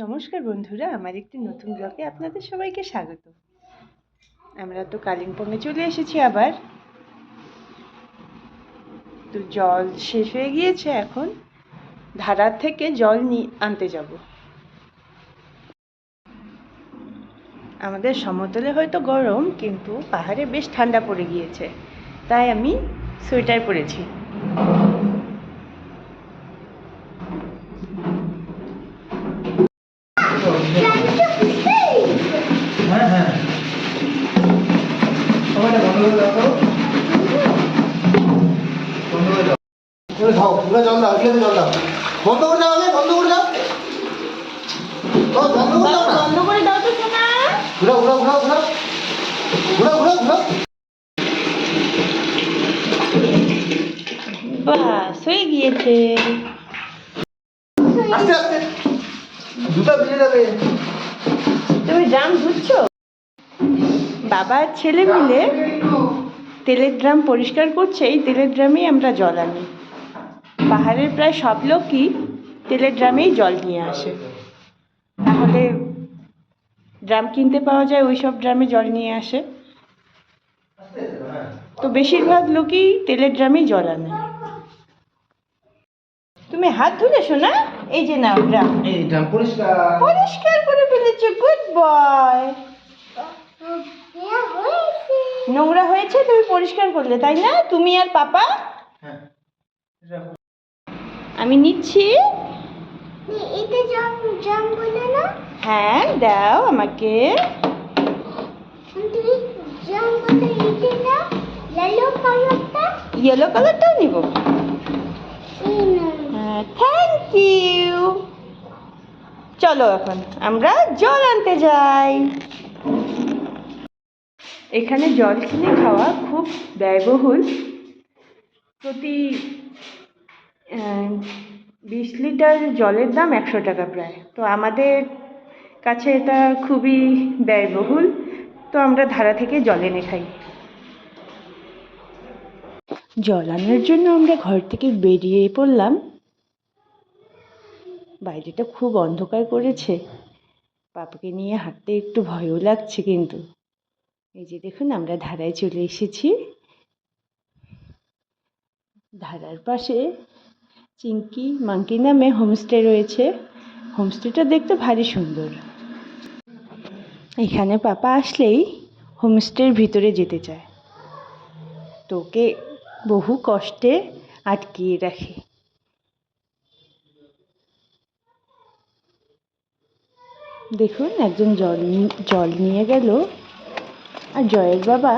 নমস্কার বন্ধুরা, আমার একটি নতুন ব্লগে আপনাদের সবাইকে স্বাগত। আমরা তো কালিম্পংয়ে চলে এসেছি আবার। তো জল শেষ হয়ে গিয়েছে, এখন ধারার থেকে জল আনতে যাব। আমাদের সমতলে হয়তো গরম, কিন্তু পাহাড়ে বেশ ঠান্ডা পড়ে গিয়েছে, তাই আমি সোয়েটার পরেছি। বাস হয়ে গিয়েছে। আস্তে আস্তে জুতা ভিজে যাবে। তুমি ড্রাম ধুচ্ছ? বাবা আর ছেলে মিলে তেলের ড্রাম পরিষ্কার করছে। এই তেলের ড্রামেই আমরা জল আনি। পাহাড়ের প্রায় সব লোকই তেলের ড্রামেই জল নিয়ে আসে, তাহলে ড্রাম কিনতে পাওয়া যায়, ওই সব ড্রামে জল নিয়ে আসে। তো বেশিরভাগ লোকই তেলের ড্রামেই জল আনে। তুমি হাত ধুলেছো না? এই যে নাও ড্রাম। এই ড্রাম পরিষ্কার পরিষ্কার করে ফেলেছো, গুড বয়। নোংরা হয়েছে, তুমি পরিষ্কার করলে, তাই না? তুমি আর পাপা। আমি নিচ্ছি। হ্যাঁ, দাও আমাকে। ইয়েলো কালারটাও নিব। হ্যাঁ, থ্যাংক ইউ। চলো এখন আমরা জল আনতে যাই। এখানে জল কিনে খাওয়া খুব ব্যয়বহুল। প্রতি 20 লিটার জলের দাম 100 টাকা প্রায়। তো আমাদের কাছে এটা খুবই ব্যয়বহুল, তো আমরা ধারা থেকে জল এনে খাই। জল আনার জন্য আমরা ঘর থেকে বেরিয়ে পড়লাম। বাইরেটা খুব অন্ধকার করেছে, পাপাকে নিয়ে হাঁটতে একটু ভয়ও লাগছে, কিন্তু এই যে দেখুন, আমরা ধারায় চলে এসেছি। ধারার পাশে চিঙ্কি মাঙ্কি নামে হোমস্টে রয়েছে। হোমস্টেটা দেখতে ভারী সুন্দর। এখানে পাপা আসলেই হোমস্টের ভিতরে যেতে চায়, তোকে বহু কষ্টে আটকিয়ে রাখে। দেখুন, একজন জল নিয়ে গেল, আর জয়ের বাবা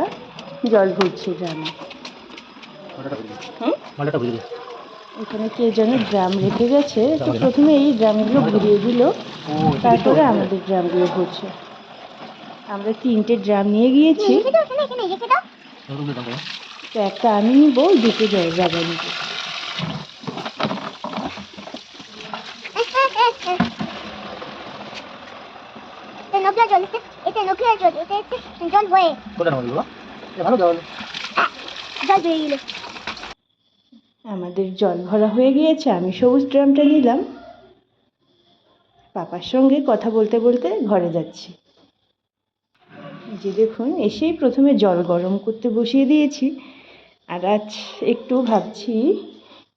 জল ভরছে ড্রামে। এখানে কে যেন ড্রাম রেখে গেছে, তো প্রথমে এই ড্রামগুলো ঘুরিয়ে দিল, তারপরে আমাদের ড্রামগুলো ভরছে। আমরা 3টে ড্রাম নিয়ে গিয়েছি, তো একটা আমি নিব, 2টো জয়ের বাবা নিব। আমাদের জল ভরা হয়ে গিয়েছে। আমি সবুজ ড্রামটা নিলাম। পাপার সঙ্গে কথা বলতে বলতে ঘরে যাচ্ছি। যে দেখুন, এসেই প্রথমে জল গরম করতে বসিয়ে দিয়েছি। আর আজ একটু ভাবছি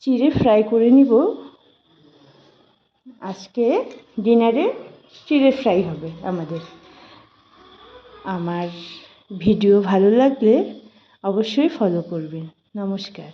চিড়ে ফ্রাই করে নিব। আজকে ডিনারে চিড়ে ফ্রাই হবে আমাদের। আমার ভিডিও ভালো লাগলে অবশ্যই ফলো করবেন। নমস্কার।